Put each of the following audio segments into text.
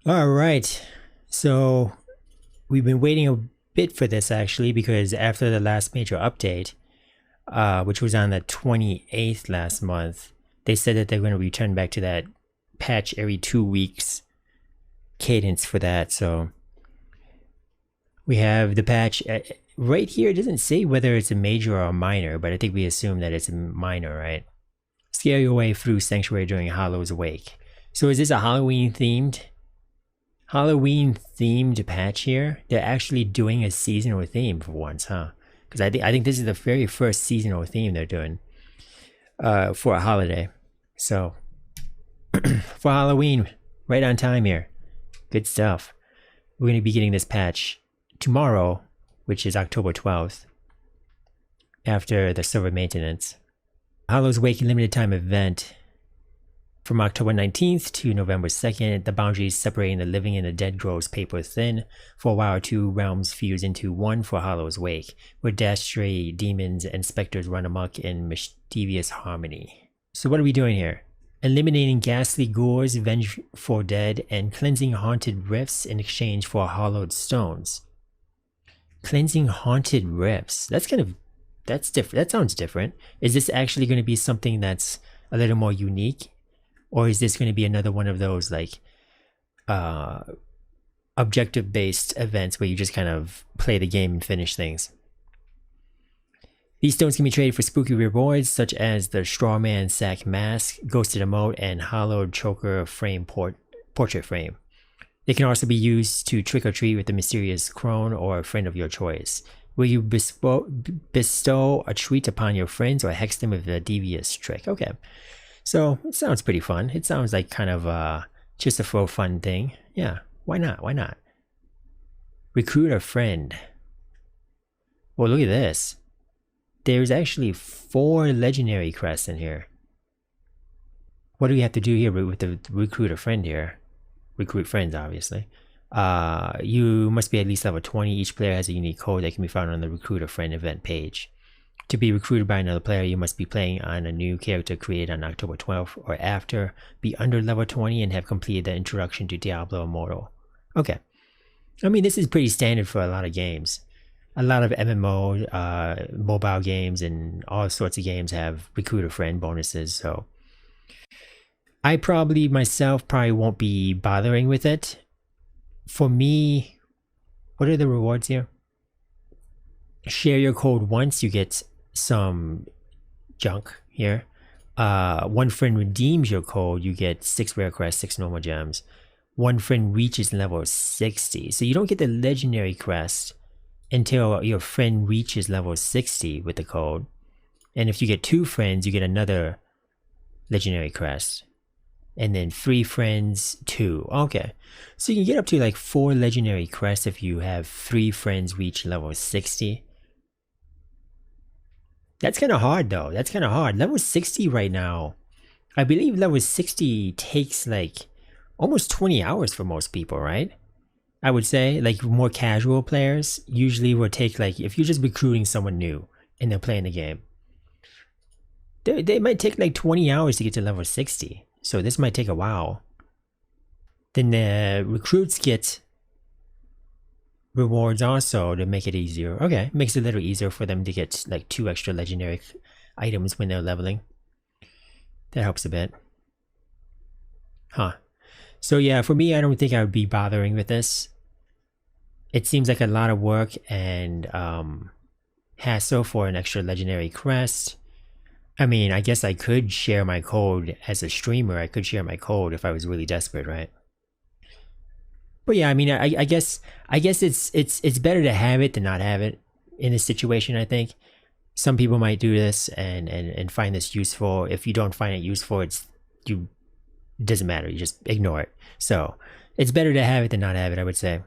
All right. So we've been waiting a bit for this actually because after the last major update, which was on the 28th last month, they said that they're going to return back to that patch every 2 weeks cadence for that. So we have the patch right here. It doesn't say whether it's a major or a minor, but I think we assume that it's a minor, right? Scare your way through Sanctuary during Hollow's Wake. So is this a Halloween themed patch here? They're actually doing a seasonal theme for once, huh? Because I think this is the very first seasonal theme they're doing for a holiday. So for Halloween, right on time here. Good stuff. We're going to be getting this patch tomorrow, which is October 12th, after the server maintenance. Hollow's Wake limited time event from October 19th to November 2nd. The boundaries separating the living and the dead grows paper thin. For a while, two realms fuse into one for Hollow's Wake, where dastardly demons and specters run amok in mischievous harmony. So what are we doing here? Eliminating ghastly gores, vengeful dead, and cleansing haunted rifts in exchange for hollowed stones. Cleansing haunted rifts. That's different. That sounds different. Is this actually going to be something that's a little more unique? Or is this going to be another one of those like objective based events where you just kind of play the game and finish things? These stones can be traded for spooky rewards such as the Strawman Sack Mask, Ghosted Emote, and Hollowed Choker Frame Portrait Frame. They can also be used to trick or treat with the mysterious crone or a friend of your choice. Will you bestow a treat upon your friends or hex them with a devious trick? Okay. So it sounds pretty fun. It sounds like kind of just a fun thing. Yeah, why not? Why not? Recruit a friend. Well, look at this. There's actually 4 legendary crests in here. What do we have to do here with the recruit a friend here? Recruit friends, obviously. You must be at least level 20. Each player has a unique code that can be found on the recruit a friend event page. To be recruited by another player, you must be playing on a new character created on October 12th or after, be under level 20, and have completed the introduction to Diablo Immortal. Okay. I mean, this is pretty standard for a lot of games. A lot of MMO, mobile games, and all sorts of games have recruit a friend bonuses, so I myself won't be bothering with it. For me, what are the rewards here? Share your code once, you get some junk here. One friend redeems your code, you get 6 rare crests, 6 normal gems. One friend reaches level 60. So you don't get the legendary crest until your friend reaches level 60 with the code. And if you get 2 friends, you get another legendary crest. And then 3 friends, 2. Okay. So you can get up to like 4 legendary crests if you have 3 friends reach level 60. That's kind of hard though. That's kind of hard. Level 60 right now. I believe level 60 takes like almost 20 hours for most people, right? I would say like more casual players usually will take like, if you're just recruiting someone new and they're playing the game, they might take like 20 hours to get to level 60. So this might take a while. Then the recruits get rewards also to make it easier. Okay, makes it a little easier for them to get like 2 extra legendary items when they're leveling. That helps a bit. Huh. So yeah, for me, I don't think I would be bothering with this. It seems like a lot of work and hassle for an extra legendary crest. I mean, I guess I could share my code as a streamer. I could share my code if I was really desperate, right? But yeah, I mean, I guess it's better to have it than not have it in this situation. I think some people might do this and find this useful. If you don't find it useful, it doesn't matter. You just ignore it. So it's better to have it than not have it, I would say.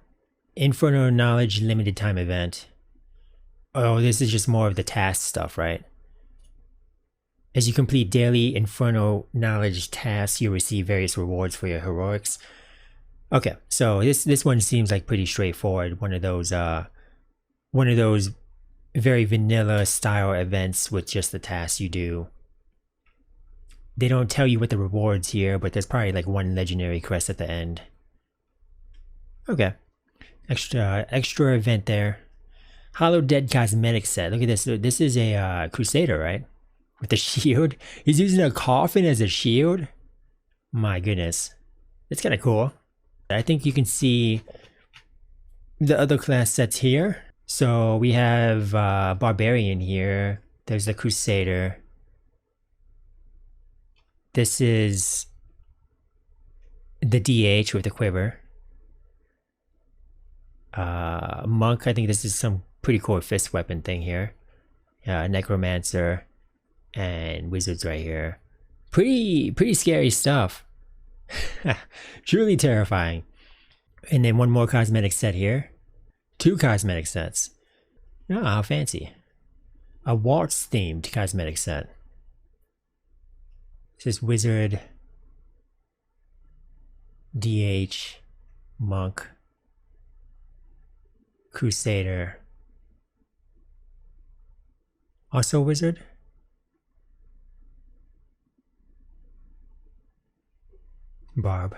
Inferno Knowledge limited time event. Oh, this is just more of the task stuff, right? As you complete daily Inferno Knowledge tasks, you receive various rewards for your heroics. Okay, so this one seems like pretty straightforward. One of those very vanilla style events with just the tasks you do. They don't tell you what the rewards here, but there's probably like 1 legendary crest at the end. Okay. Extra event there. Hollow Dead cosmetic set. Look at this. This is a Crusader, right? With the shield. He's using a coffin as a shield. My goodness. That's kind of cool. I think you can see the other class sets here. So we have Barbarian here. There's the Crusader. This is the DH with the quiver. Monk, I think this is some pretty cool fist weapon thing here. Necromancer and wizards right here. Pretty scary stuff. Truly terrifying. And then one more cosmetic set here. 2 cosmetic sets. Oh, how fancy. A waltz themed cosmetic set. This is wizard, DH, monk, Crusader. Also wizard? Barb.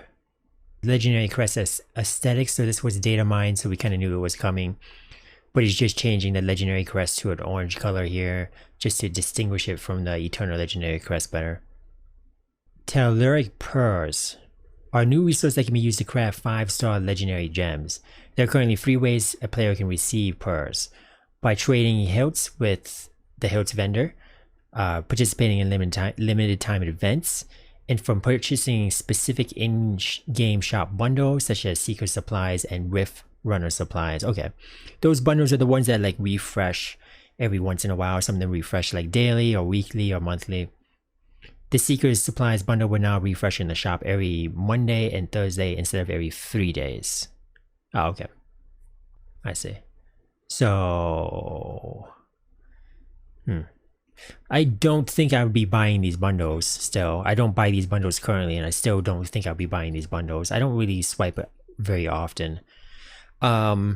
Legendary crest aesthetic, so this was data mined, so we kind of knew it was coming. But he's just changing the legendary crest to an orange color here, just to distinguish it from the eternal legendary crest better. Telluric Pearls are a new resource that can be used to craft 5-star legendary gems. There are currently 3 ways a player can receive pearls. By trading hilts with the hilts vendor, participating in limited time events, and from purchasing specific in-game shop bundles such as Seeker Supplies and Rift Runner Supplies. Okay, those bundles are the ones that like refresh every once in a while. Some of them refresh like daily or weekly or monthly. The Seeker Supplies bundle will now refresh in the shop every Monday and Thursday instead of every 3 days. Oh, okay. I see. So... I don't think I would be buying these bundles still. I don't buy these bundles currently, and I still don't think I'll be buying these bundles. I don't really swipe it very often. I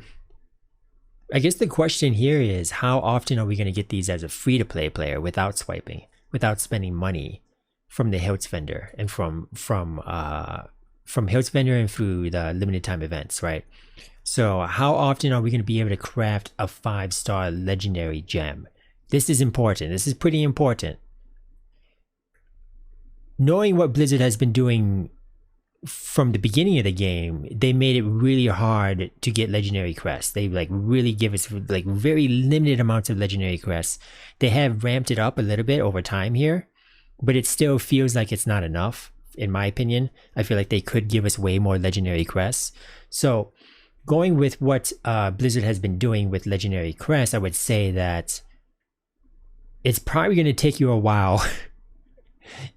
guess the question here is, how often are we going to get these as a free-to-play player without swiping, without spending money from the hilts vendor and from hilts vendor and through the limited time events, right? So how often are we going to be able to craft a 5-star legendary gem? This is important. This is pretty important. Knowing what Blizzard has been doing from the beginning of the game, they made it really hard to get legendary crests. They like really give us like very limited amounts of legendary crests. They have ramped it up a little bit over time here, but it still feels like it's not enough, in my opinion. I feel like they could give us way more legendary crests. So going with what Blizzard has been doing with legendary crests, I would say that it's probably going to take you a while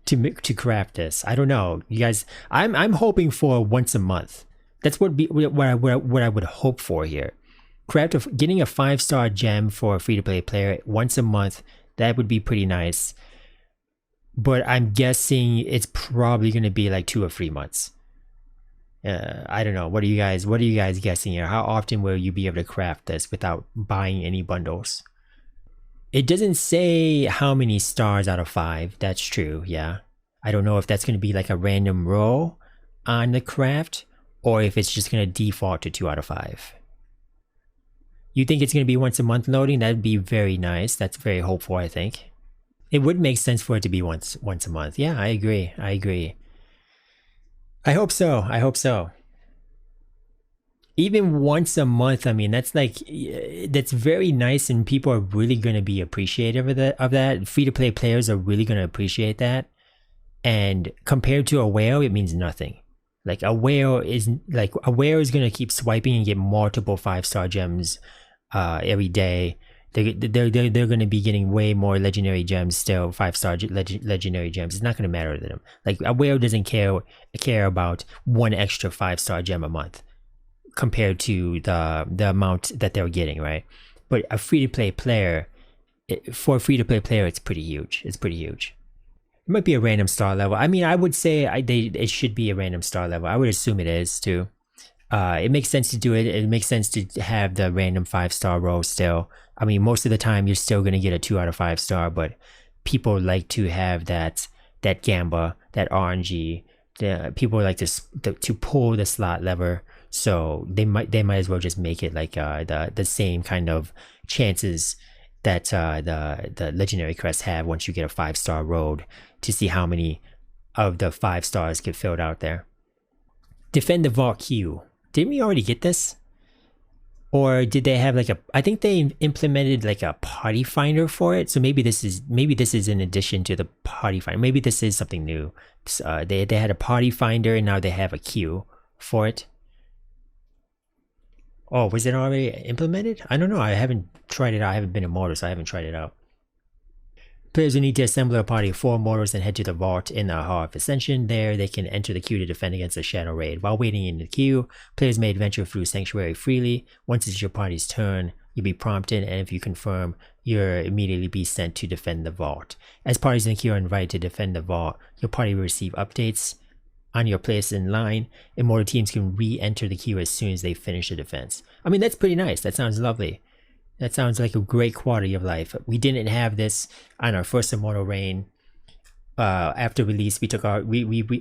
to craft this. I don't know, you guys. I'm hoping for once a month. That's what I would hope for here. Getting a 5-star gem for a free-to-play player once a month. That would be pretty nice. But I'm guessing it's probably going to be like 2 or 3 months. I don't know. What are you guys guessing here? How often will you be able to craft this without buying any bundles? It doesn't say how many stars out of 5. That's true, yeah. I don't know if that's going to be like a random roll on the craft, or if it's just going to default to 2 out of 5. You think it's going to be once a month loading? That'd be very nice. That's very hopeful, I think. It would make sense for it to be once a month. Yeah, I agree. I hope so. Even once a month, I mean, that's very nice, and people are really going to be appreciative of that. Free-to-play players are really going to appreciate that. And compared to a whale, it means nothing. Like a whale is going to keep swiping and get multiple 5-star gems every day. They're going to be getting way more legendary gems still, 5-star legendary gems. It's not going to matter to them. Like a whale doesn't care about one extra 5-star gem a month compared to the amount that they're getting, right? But a free-to-play player, for a free-to-play player, it's pretty huge. It's pretty huge. It might be a random star level. I mean, I would say it should be a random star level. I would assume it is too. It makes sense to do it. It makes sense to have the random 5-star roll still. I mean, most of the time you're still going to get a 2 out of 5 star, but people like to have that gamba, that RNG. People like to pull the slot lever So they might as well just make it like the same kind of chances that the legendary crests have once you get a 5-star road, to see how many of the 5 stars get filled out there. Defend the vault queue. Didn't we already get this? Or did they have like I think they implemented like a party finder for it. So maybe this is in addition to the party finder. Maybe this is something new. They had a party finder and now they have a queue for it. Oh, was it already implemented? I don't know. I haven't tried it out. I haven't been immortal, so I haven't tried it out. Players will need to assemble a party of 4 mortals and head to the vault in the Hall of Ascension. There, they can enter the queue to defend against a shadow raid. While waiting in the queue, players may adventure through Sanctuary freely. Once it's your party's turn, you'll be prompted, and if you confirm, you'll immediately be sent to defend the vault. As parties in the queue are invited to defend the vault, your party will receive updates on your place in line. Immortal teams can re-enter the queue as soon as they finish the defense. I mean, that's pretty nice. That sounds lovely. That sounds like a great quality of life. We didn't have this on our first Immortal reign. After release, we took our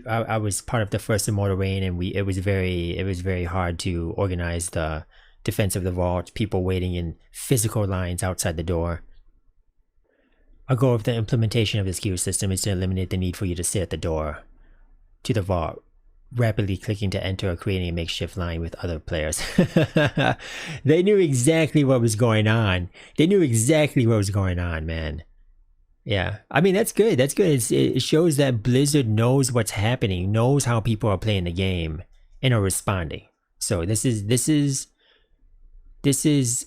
I was part of the first Immortal reign, and it was very hard to organize the defense of the vault. People waiting in physical lines outside the door. A goal of the implementation of this queue system is to eliminate the need for you to sit at the door to the vault, rapidly clicking to enter or creating a makeshift line with other players. They knew exactly what was going on. They knew exactly what was going on, man. Yeah, I mean, that's good. That's good. It shows that Blizzard knows what's happening, knows how people are playing the game, and are responding. So this is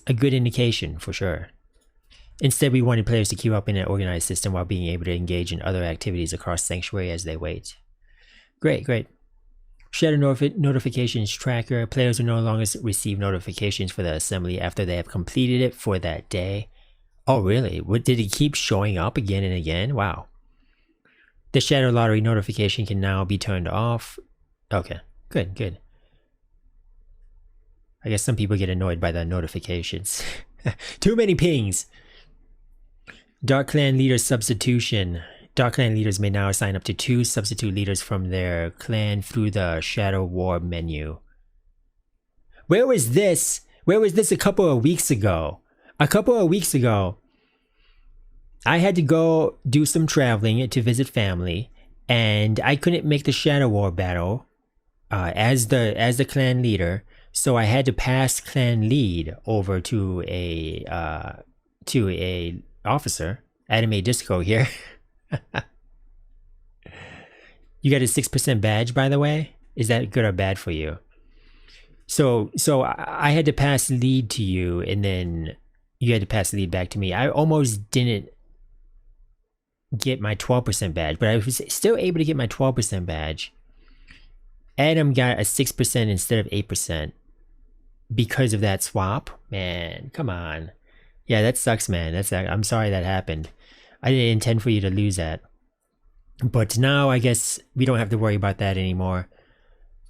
a good indication for sure. Instead, we wanted players to queue up in an organized system while being able to engage in other activities across Sanctuary as they wait. Great. Shadow notifications tracker. Players will no longer receive notifications for the assembly after they have completed it for that day. Oh, really? What, did it keep showing up again and again? Wow. The Shadow Lottery notification can now be turned off. Okay, good. I guess some people get annoyed by the notifications. Too many pings. Dark Clan Leader substitution. Dark Clan leaders may now assign up to 2 substitute leaders from their clan through the Shadow War menu. Where was this? Where was this a couple of weeks ago? A couple of weeks ago, I had to go do some traveling to visit family, and I couldn't make the Shadow War battle as the clan leader, so I had to pass clan lead over to a officer. Anime Disco here. You got a 6% badge, by the way. Is that good or bad for you? So I had to pass lead to you, and then you had to pass lead back to me. I almost didn't get my 12% badge, but I was still able to get my 12% badge. Adam got a 6% instead of 8% because of that swap. Man, come on. Yeah, that sucks, man. I'm sorry that happened. I didn't intend for you to lose that. But now I guess we don't have to worry about that anymore.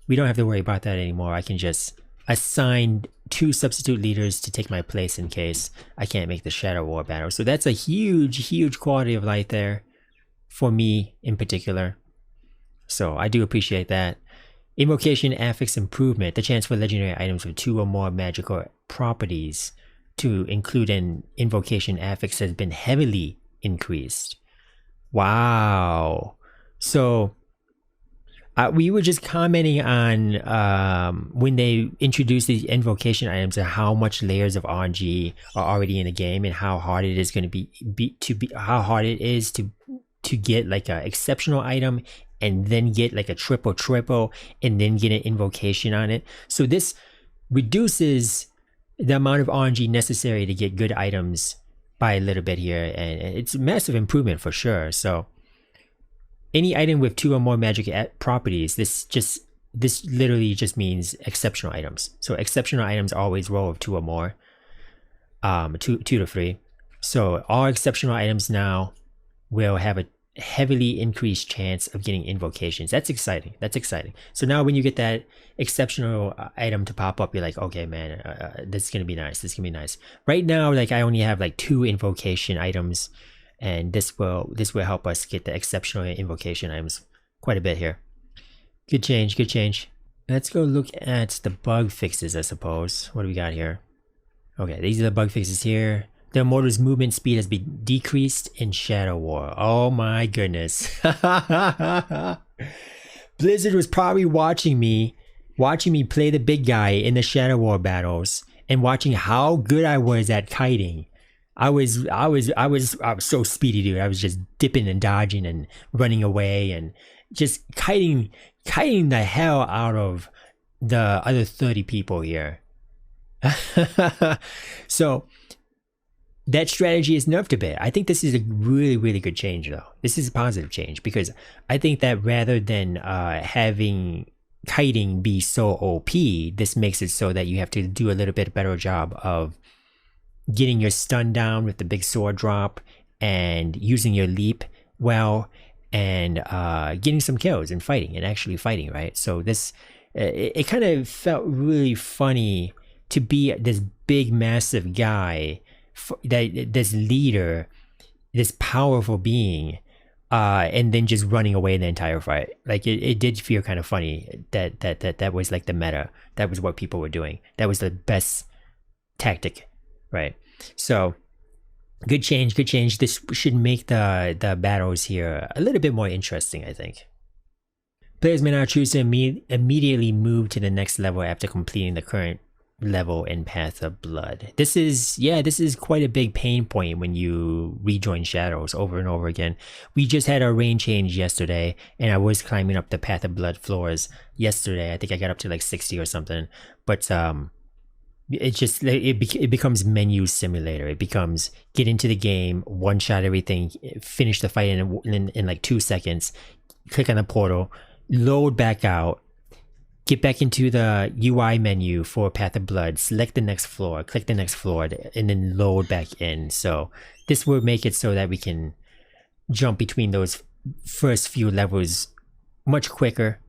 I can just assign 2 substitute leaders to take my place in case I can't make the Shadow War battle. So that's a huge quality of life there for me in particular. So I do appreciate that. Invocation affix improvement. The chance for legendary items with 2 or more magical properties to include an invocation affix has been heavily increased. Wow. So we were just commenting on when they introduced these invocation items and how much layers of RNG are already in the game, and how hard it is going to get like an exceptional item and then get like a triple and then get an invocation on it. So this reduces the amount of RNG necessary to get good items by a little bit here, and it's a massive improvement for sure. So any item with 2 or more magic properties, this literally just means exceptional items. So exceptional items always roll with 2 or more, 2 to 3. So all exceptional items now will have a heavily increased chance of getting invocations. That's exciting. So now when you get that exceptional item to pop up, you're like, okay, man, this is gonna be nice. Right now, like, I only have like 2 invocation items, and this will help us get the exceptional invocation items quite a bit here. Good change. Let's go look at the bug fixes, I suppose. What do we got here? Okay, these are the bug fixes here. The Immortal's movement speed has been decreased in Shadow War. Oh my goodness. Blizzard was probably watching me play the big guy in the Shadow War battles and watching how good I was at kiting. I was so speedy, dude. I was just dipping and dodging and running away and just kiting the hell out of the other 30 people here. So that strategy is nerfed a bit. I think this is a really, really good change, though. This is a positive change because I think that rather than having kiting be so OP, this makes it so that you have to do a little bit better job of getting your stun down with the big sword drop and using your leap well and getting some kills and fighting and actually fighting, right? So this, it kind of felt really funny to be this big, massive guy, this leader, this powerful being, and then just running away the entire fight. Like it did feel kind of funny that was like the meta. That was what people were doing. That was the best tactic, right? So good change. This should make the battles here a little bit more interesting, I think. Players may now choose to immediately move to the next level after completing the current level in Path of Blood. This is quite a big pain point when you rejoin Shadows over and over again. We just had our rain change yesterday and I was climbing up the Path of Blood floors yesterday. I think I got up to like 60 or something, but it becomes menu simulator. It becomes get into the game, one shot everything, finish the fight in like 2 seconds, click on the portal, load back out, get back into the UI menu for Path of Blood, select the next floor, click the next floor, and then load back in. So this will make it so that we can jump between those first few levels much quicker.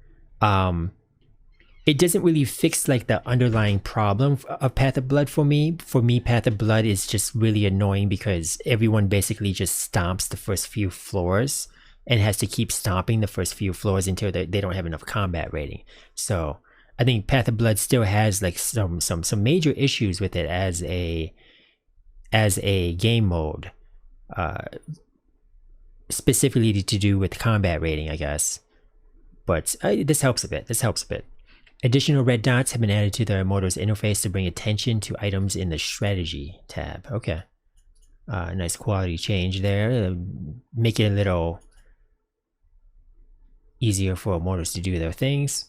It doesn't really fix like the underlying problem of Path of Blood for me. For me, Path of Blood is just really annoying because everyone basically just stomps the first few floors and has to keep stomping the first few floors until they don't have enough combat rating. So I think Path of Blood still has like some major issues with it as a game mode, specifically to do with combat rating, I guess. But this helps a bit. Additional red dots have been added to the Immortal's interface to bring attention to items in the strategy tab. Okay. Nice quality change there. Make it a little easier for Immortals to do their things.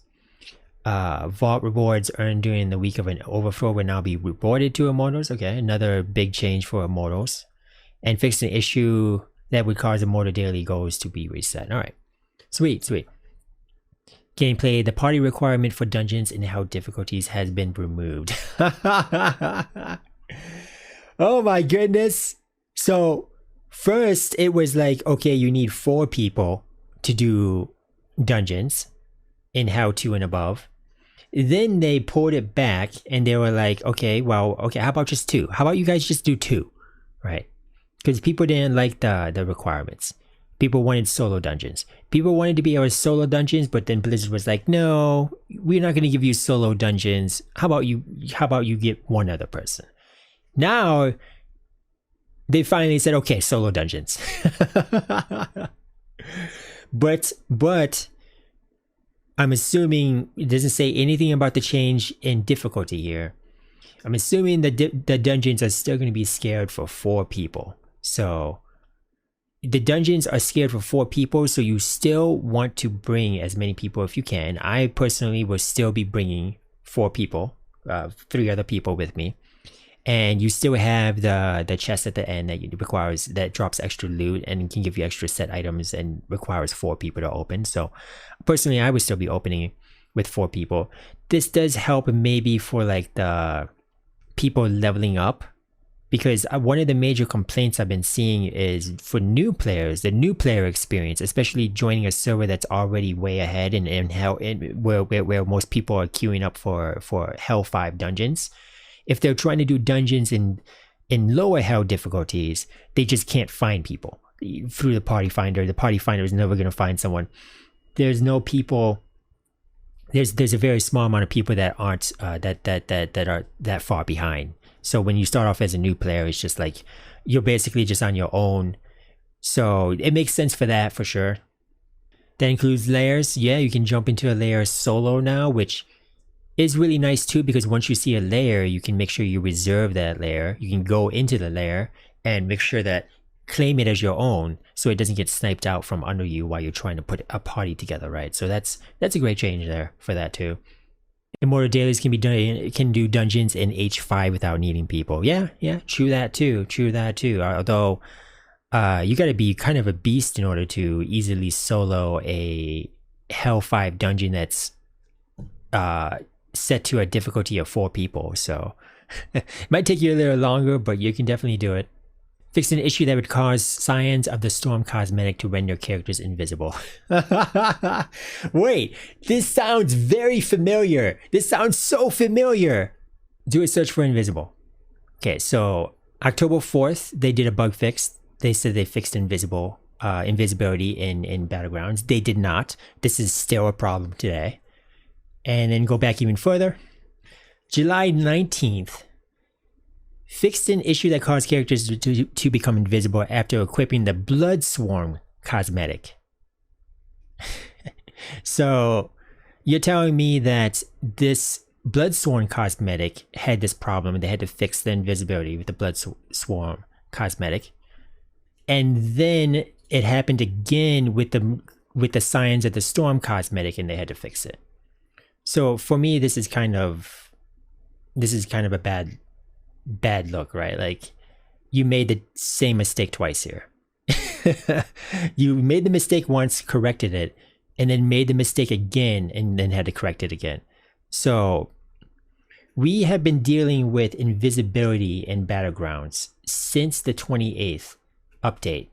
Vault rewards earned during the week of an overthrow will now be rewarded to Immortals. Okay, another big change for Immortals. And fixed an issue that would cause Immortal daily goals to be reset. Alright. Sweet. Gameplay, the party requirement for dungeons and how difficulties has been removed. Oh my goodness. So first it was like, okay, you need 4 people to do dungeons in how to and above. Then they pulled it back and they were like, okay, how about just 2? How about you guys just do 2, right? Because people didn't like the requirements. People wanted solo dungeons. People wanted to be able to solo dungeons, but then Blizzard was like, no, we're not going to give you solo dungeons. How about you get one other person? Now they finally said, okay, solo dungeons. But I'm assuming it doesn't say anything about the change in difficulty here. I'm assuming the dungeons are still going to be scared for 4 people. So the dungeons are scared for 4 people, so you still want to bring as many people if you can. I personally will still be bringing 4 people, 3 other people with me. And you still have the chest at the end that drops extra loot and can give you extra set items and requires 4 people to open. So personally, I would still be opening with 4 people. This does help maybe for like the people leveling up, because one of the major complaints I've been seeing is for new players, the new player experience, especially joining a server that's already way ahead and where most people are queuing up for Hell 5 dungeons. If they're trying to do dungeons in lower hell difficulties, they just can't find people through the party finder. The party finder is never going to find someone. There's no people there's a very small amount of people that aren't that are that far behind. So when you start off as a new player, it's just like you're basically just on your own. So it makes sense for that for sure. That includes layers. Yeah, you can jump into a layer solo now, which is really nice too, because once you see a layer, you can make sure you reserve that layer. You can go into the layer and make sure that claim it as your own, so it doesn't get sniped out from under you while you're trying to put a party together, right? So that's a great change there for that too. Immortal dailies can be done, can do dungeons in H5 without needing people. Yeah, true that too. Although you got to be kind of a beast in order to easily solo a Hell 5 dungeon that's set to a difficulty of 4 people. So it might take you a little longer, but you can definitely do it. Fixed an issue that would cause Scions of the Storm cosmetic to render characters invisible. Wait, this sounds very familiar. This sounds so familiar. Do a search for invisible. Okay, so October 4th, they did a bug fix. They said they fixed invisibility in Battlegrounds. They did not. This is still a problem today. And then go back even further. July 19th, fixed an issue that caused characters to become invisible after equipping the Bloodsworn cosmetic. So you're telling me that this Bloodsworn cosmetic had this problem and they had to fix the invisibility with the Bloodsworn cosmetic. And then it happened again with the Scions of the Storm cosmetic and they had to fix it. So for me, this is kind of a bad look, right? Like you made the same mistake twice here. You made the mistake once, corrected it, and then made the mistake again and then had to correct it again. So we have been dealing with invisibility in Battlegrounds since the 28th update,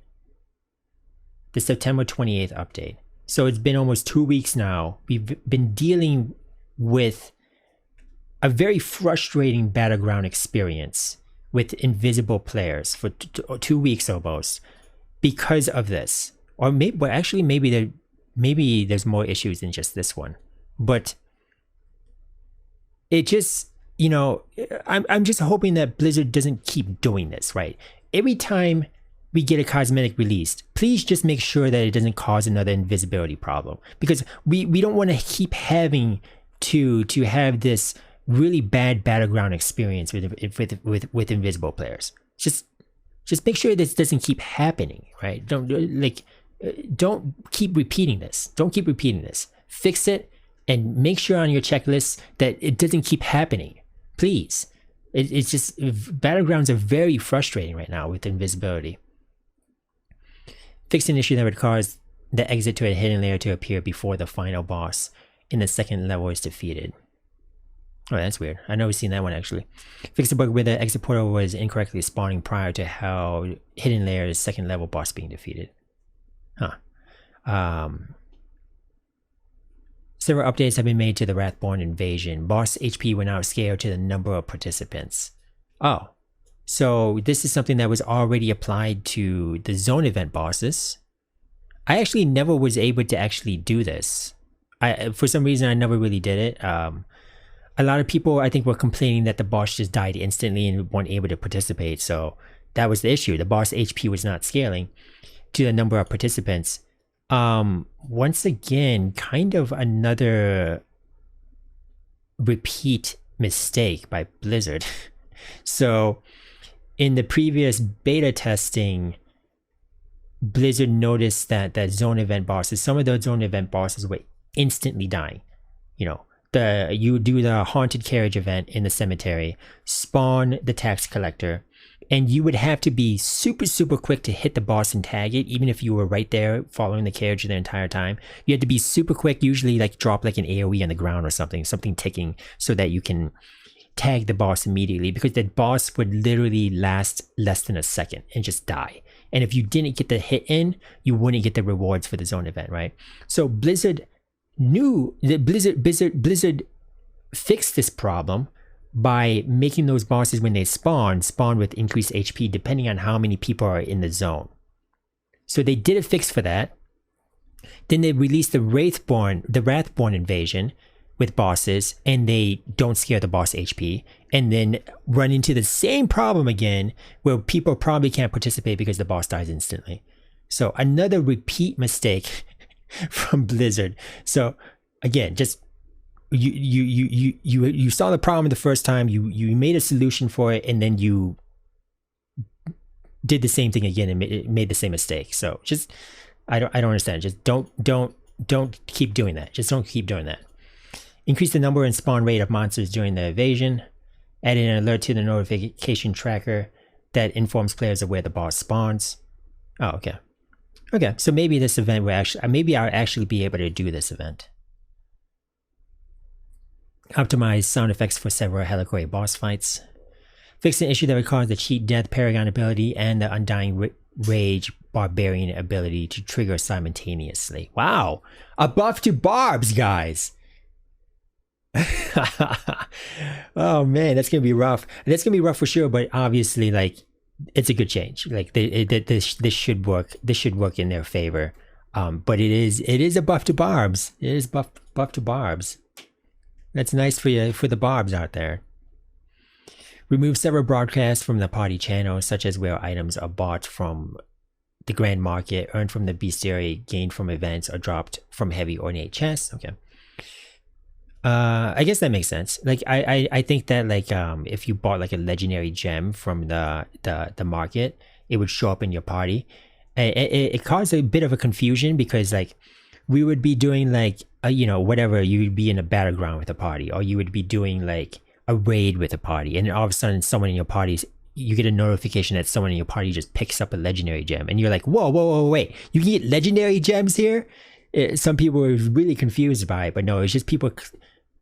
the September 28th update. So it's been almost 2 weeks now. We've been dealing with a very frustrating Battleground experience with invisible players for 2 weeks almost because of this. Or maybe, well, actually, maybe there's more issues than just this one. But it just, you know, I'm just hoping that Blizzard doesn't keep doing this, right? Every time we get a cosmetic released, please just make sure that it doesn't cause another invisibility problem, because we don't want to keep having to have this really bad Battleground experience with invisible players. Just make sure this doesn't keep happening, right? Don't keep repeating this. Don't keep repeating this. Fix it and make sure on your checklist that it doesn't keep happening, please. It's just, Battlegrounds are very frustrating right now with invisibility. Fix an issue that would cause the exit to a hidden layer to appear before the final boss in the second level is defeated. Oh, that's weird. I know we've seen that one actually. Fix a bug where the exit portal was incorrectly spawning prior to how hidden layer's second level boss being defeated. Several updates have been made to the Wrathborn Invasion. Boss HP will now scale to the number of participants. Oh, so this is something that was already applied to the zone event bosses. I actually never was able to actually do this. For some reason, I never really did it. A lot of people, I think, were complaining that the boss just died instantly and weren't able to participate. So that was the issue. The boss HP was not scaling to the number of participants. Once again, kind of another repeat mistake by Blizzard. So in the previous beta testing, Blizzard noticed that zone event bosses, some of those zone event bosses were instantly dying. You know, you do the haunted carriage event in the cemetery, spawn the tax collector, and you would have to be super quick to hit the boss and tag it, even if you were right there following the carriage the entire time. You had to be super quick, usually like drop like an AoE on the ground or something ticking, so that you can tag the boss immediately, because the boss would literally last less than a second and just die. And if you didn't get the hit in, you wouldn't get the rewards for the zone event, right? So Blizzard knew that Blizzard fixed this problem by making those bosses, when they spawn with increased HP depending on how many people are in the zone. So they did a fix for that. Then they released the Wrathborn Invasion, with bosses and they don't scare the boss HP, and then run into the same problem again where people probably can't participate because the boss dies instantly. So another repeat mistake from Blizzard. So again, just you saw the problem the first time, you made a solution for it, and then you did the same thing again and made the same mistake. So just I don't understand. Just don't keep doing that. Just don't keep doing that. Increase the number and spawn rate of monsters during the invasion. Add an alert to the notification tracker that informs players of where the boss spawns. Oh, okay. Okay, so maybe this event will actually, maybe I'll actually be able to do this event. Optimize sound effects for several Helicoid boss fights. Fix an issue that requires the Cheat Death Paragon ability and the Undying Rage Barbarian ability to trigger simultaneously. Wow! A buff to barbs, guys! Oh man, that's gonna be rough. That's gonna be rough for sure, but obviously, like, it's a good change. Like, this should work. This should work in their favor. But it is a buff to barbs. It is buff to barbs. That's nice for you, for the barbs out there. Remove several broadcasts from the party channel, such as where items are bought from the grand market, earned from the bestiary, gained from events, or dropped from heavy ornate chests. Okay. I guess that makes sense. Like, I think that, like, if you bought like a legendary gem from the market, it would show up in your party. It caused a bit of a confusion because, like, we would be doing like you know, whatever, you would be in a battleground with a party, or you would be doing like a raid with a party, and then all of a sudden someone in your party, you get a notification that someone in your party just picks up a legendary gem, and you're like, whoa, wait, you can get legendary gems here? Some people were really confused by it, but no, it's just people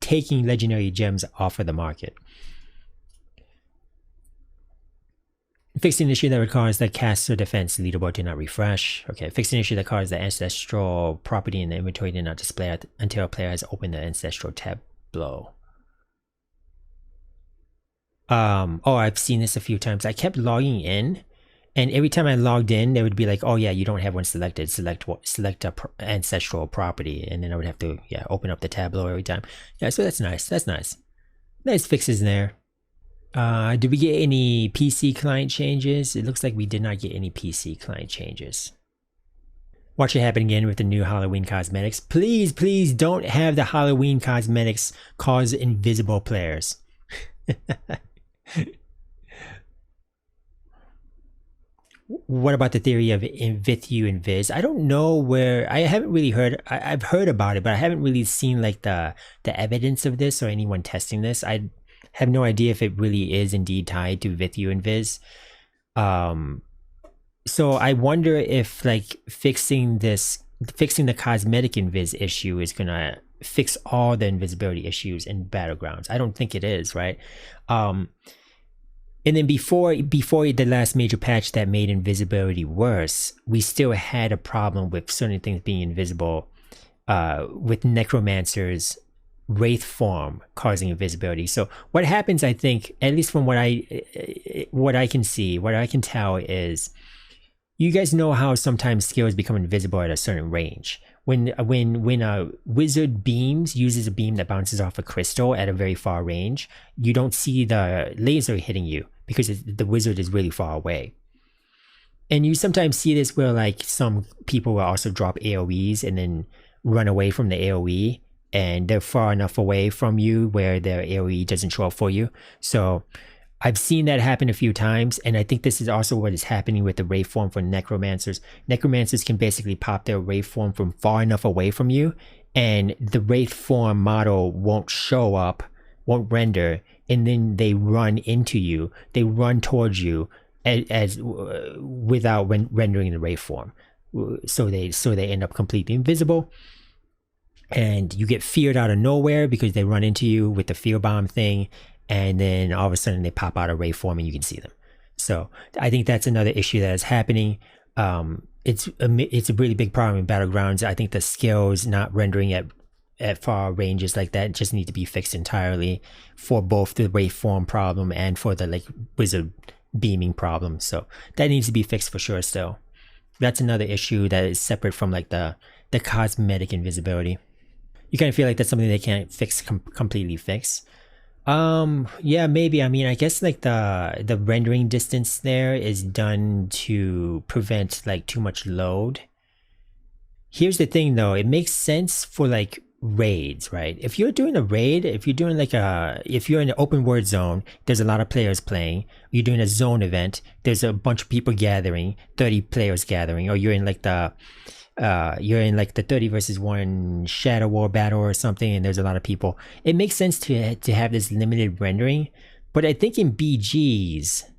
taking legendary gems off of the market. Fix an issue that requires the caster defense leaderboard to not refresh. Okay, fix an issue that causes the ancestral property in the inventory to not display until a player has opened the ancestral tableau. Oh, I've seen this a few times. I kept logging in, and every time I logged in, they would be like, "Oh yeah, you don't have one selected. Select a ancestral property," and then I would have to open up the tableau every time. Yeah, so that's nice. That's nice. Nice fixes there. Did we get any PC client changes? It looks like we did not get any PC client changes. Watch it happen again with the new Halloween cosmetics. Please, please don't have the Halloween cosmetics cause invisible players. What about the theory of Invithu Invis? I don't know where, I haven't really heard, I've heard about it, but I haven't really seen like the evidence of this or anyone testing this. I have no idea if it really is indeed tied to Vithu Invis. So I wonder if like fixing the cosmetic invis issue is gonna fix all the invisibility issues in Battlegrounds. I don't think it is, right? And then before the last major patch that made invisibility worse, we still had a problem with certain things being invisible, with necromancers' wraith form causing invisibility. So what happens, I think, at least from what I can see, what I can tell, is you guys know how sometimes skills become invisible at a certain range. When a wizard uses a beam that bounces off a crystal at a very far range, you don't see the laser hitting you because the wizard is really far away. And you sometimes see this where like some people will also drop AoEs and then run away from the AoE, and they're far enough away from you where their AoE doesn't show up for you. So I've seen that happen a few times, and I think this is also what is happening with the wraith form for necromancers. Necromancers can basically pop their wraith form from far enough away from you, and the wraith form model won't show up, won't render, and then they run into you. They run towards you without rendering the wraith form. So they end up completely invisible, and you get feared out of nowhere because they run into you with the fear bomb thing. And then all of a sudden they pop out of wraith form and you can see them. So I think that's another issue that is happening. It's a really big problem in Battlegrounds. I think the skills not rendering at far ranges like that just need to be fixed entirely for both the wraith form problem and for the like wizard beaming problem. So that needs to be fixed for sure still. That's another issue that is separate from like the cosmetic invisibility. You kind of feel like that's something they can't completely fix. Yeah, maybe. I mean, I guess like the rendering distance there is done to prevent like too much load. Here's the thing though, it makes sense for like raids, right? If you're doing a raid, if you're doing like if you're in an open world zone, there's a lot of players playing. You're doing a zone event, there's a bunch of people gathering, 30 players gathering, or you're in like the 30 versus 1 Shadow War battle or something, and there's a lot of people. It makes sense to have this limited rendering, but I think in BGs,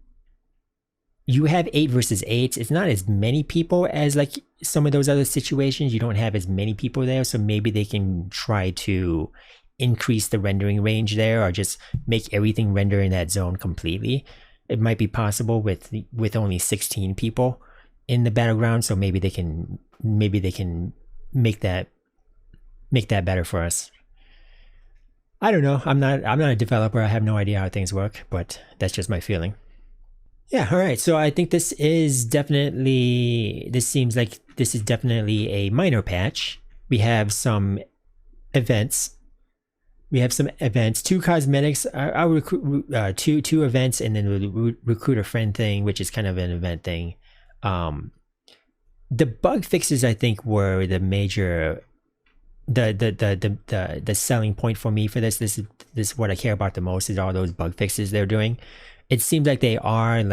you have 8 versus 8. It's not as many people as like some of those other situations. You don't have as many people there, so maybe they can try to increase the rendering range there, or just make everything render in that zone completely. It might be possible with only 16 people in the battleground, so maybe they can make that better for us. I don't know. I'm not a developer. I have no idea how things work, but that's just my feeling. Yeah, all right. So I think this seems like this is definitely a minor patch. We have some events. 2 cosmetics, our recruit, two events, and then the recruit a friend thing, which is kind of an event thing. The bug fixes, I think, were the major, the selling point for me for this. This is what I care about the most, is all those bug fixes they're doing. It seems like they are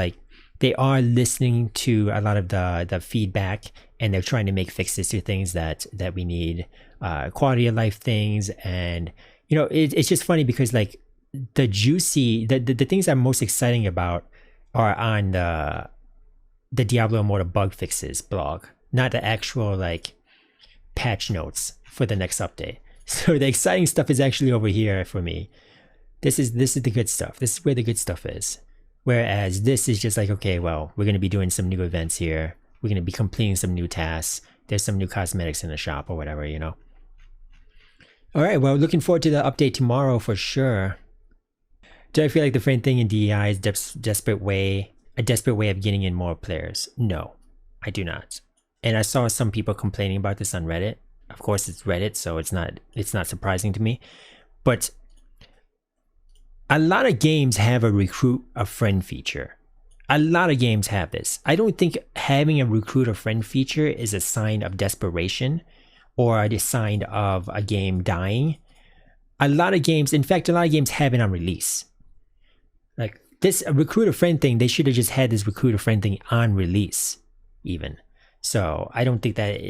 listening to a lot of the feedback, and they're trying to make fixes to things that we need, quality of life things. And you know, it's just funny because like the things I'm most exciting about are on the Diablo Immortal bug fixes blog, not the actual like patch notes for the next update. So the exciting stuff is actually over here for me. This is the good stuff. This is where the good stuff is. Whereas this is just like, okay, well, we're going to be doing some new events here. We're going to be completing some new tasks. There's some new cosmetics in the shop or whatever, you know. All right, well, looking forward to the update tomorrow for sure. Do I feel like the friend thing in DEI is a desperate way of getting in more players? No, I do not. And I saw some people complaining about this on Reddit. Of course, it's Reddit, so it's not surprising to me. But a lot of games have a recruit a friend feature. A lot of games have this. I don't think having a recruit a friend feature is a sign of desperation or a sign of a game dying. A lot of games have it on release. Like this recruit a friend thing, they should have just had this recruit a friend thing on release even. So I don't think that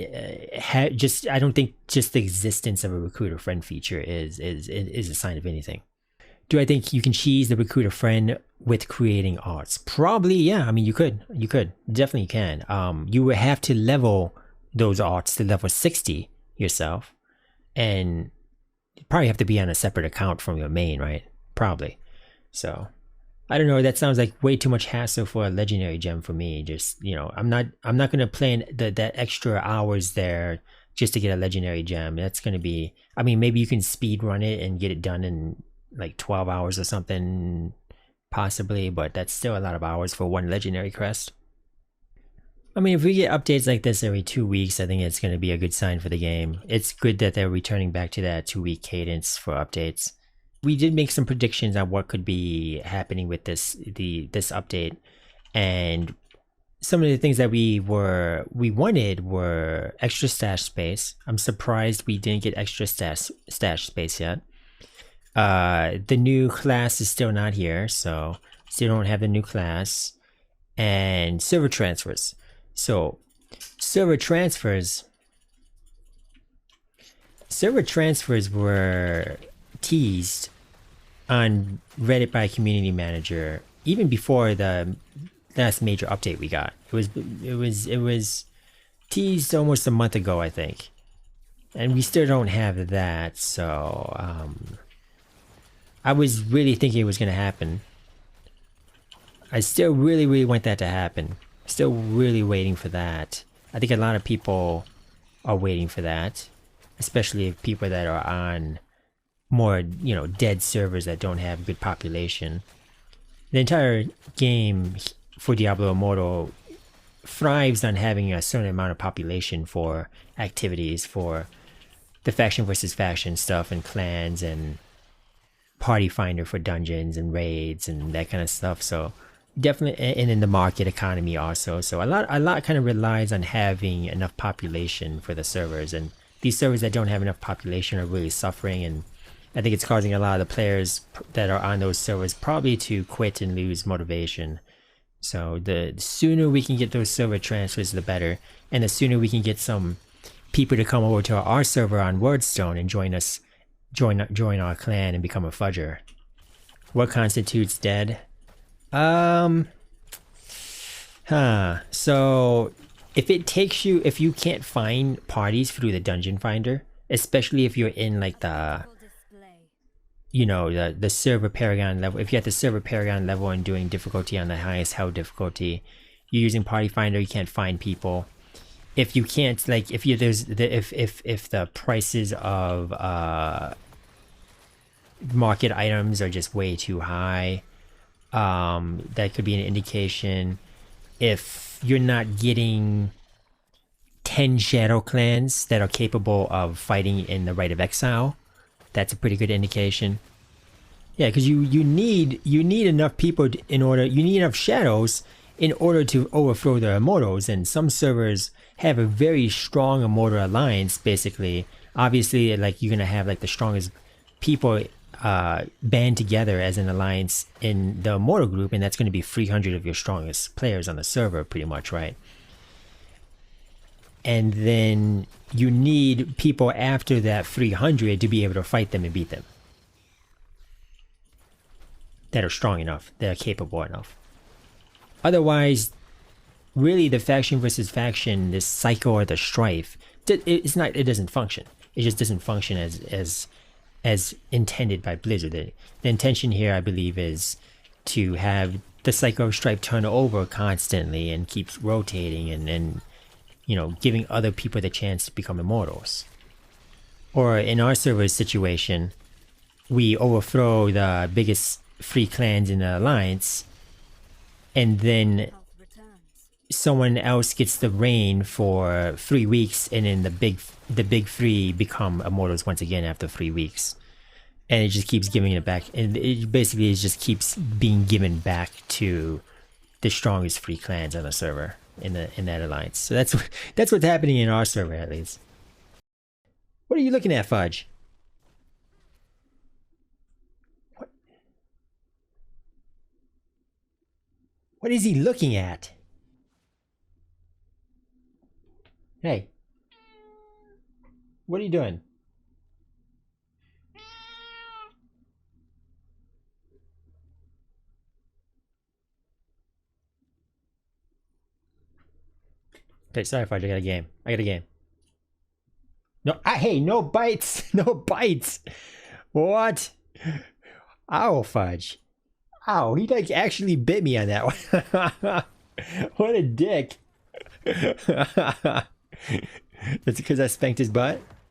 I don't think just the existence of a recruit a friend feature is a sign of anything. Do I think you can cheese the recruit a friend with creating arts? Probably, yeah. I mean, you could definitely can. You would have to level those arts to level 60 yourself, and you probably have to be on a separate account from your main, right? Probably. So I don't know. That sounds like way too much hassle for a legendary gem for me. Just, you know, I'm not gonna play in that extra hours there just to get a legendary gem. That's gonna be. I mean, maybe you can speed run it and get it done in like 12 hours or something, possibly, but that's still a lot of hours for one legendary crest. I mean, if we get updates like this every 2 weeks, I think it's going to be a good sign for the game. It's good that they're returning back to that 2-week cadence for updates. We did make some predictions on what could be happening with this update, and some of the things that we wanted were extra stash space. I'm surprised we didn't get extra stash space yet. The new class is still not here, so still don't have the new class. And server transfers. So server transfers were teased on Reddit by a community manager even before the last major update we got. It was teased almost a month ago, I think, and we still don't have that. So I was really thinking it was going to happen. I still really want that to happen. Still really waiting for that. I think a lot of people are waiting for that, especially people that are on more, you know, dead servers that don't have good population. The entire game for Diablo Immortal thrives on having a certain amount of population for activities, for the faction versus faction stuff and clans and party finder for dungeons and raids and that kind of stuff. So definitely, and in the market economy also. So a lot kind of relies on having enough population for the servers, and these servers that don't have enough population are really suffering, and I think it's causing a lot of the players that are on those servers probably to quit and lose motivation. So the sooner we can get those server transfers, the better, and the sooner we can get some people to come over to our server on Wordstone and join us, join our clan and become a fudger. What constitutes dead? So if you can't find parties through the dungeon finder, especially if you're in like the, you know, the server paragon level, if you're at the server paragon level and doing difficulty on the highest hell difficulty, you're using party finder, you can't find people. If you can't, like, if the prices of market items are just way too high, that could be an indication. If you're not getting 10 shadow clans that are capable of fighting in the Rite of Exile, that's a pretty good indication. Yeah, because you need enough people in order, you need enough shadows in order to overthrow the immortals, and some servers have a very strong immortal alliance. Basically, obviously, like, you're gonna have like the strongest people band together as an alliance in the immortal group, and that's going to be 300 of your strongest players on the server, pretty much, right? And then you need people after that 300 to be able to fight them and beat them, that are strong enough, that are capable enough. Otherwise, really, the faction versus faction, this cycle or the strife, it doesn't function. It just doesn't function as intended by Blizzard. The intention here, I believe, is to have the cycle of strife turn over constantly and keeps rotating, and you know, giving other people the chance to become immortals. Or in our server's situation, we overthrow the biggest 3 clans in the alliance, and then someone else gets the reign for 3 weeks, and then the big 3 become immortals once again after 3 weeks, and it just keeps giving it back, and it basically just keeps being given back to the strongest 3 clans on the server in that alliance. So that's what's happening in our server, at least. What are you looking at, Fudge? What is he looking at? Hey, what are you doing? Okay, sorry, Fudge, I got a game. No, hey, no bites! No bites! What? Ow, Fudge. Ow, he like actually bit me on that one. What a dick. That's because I spanked his butt?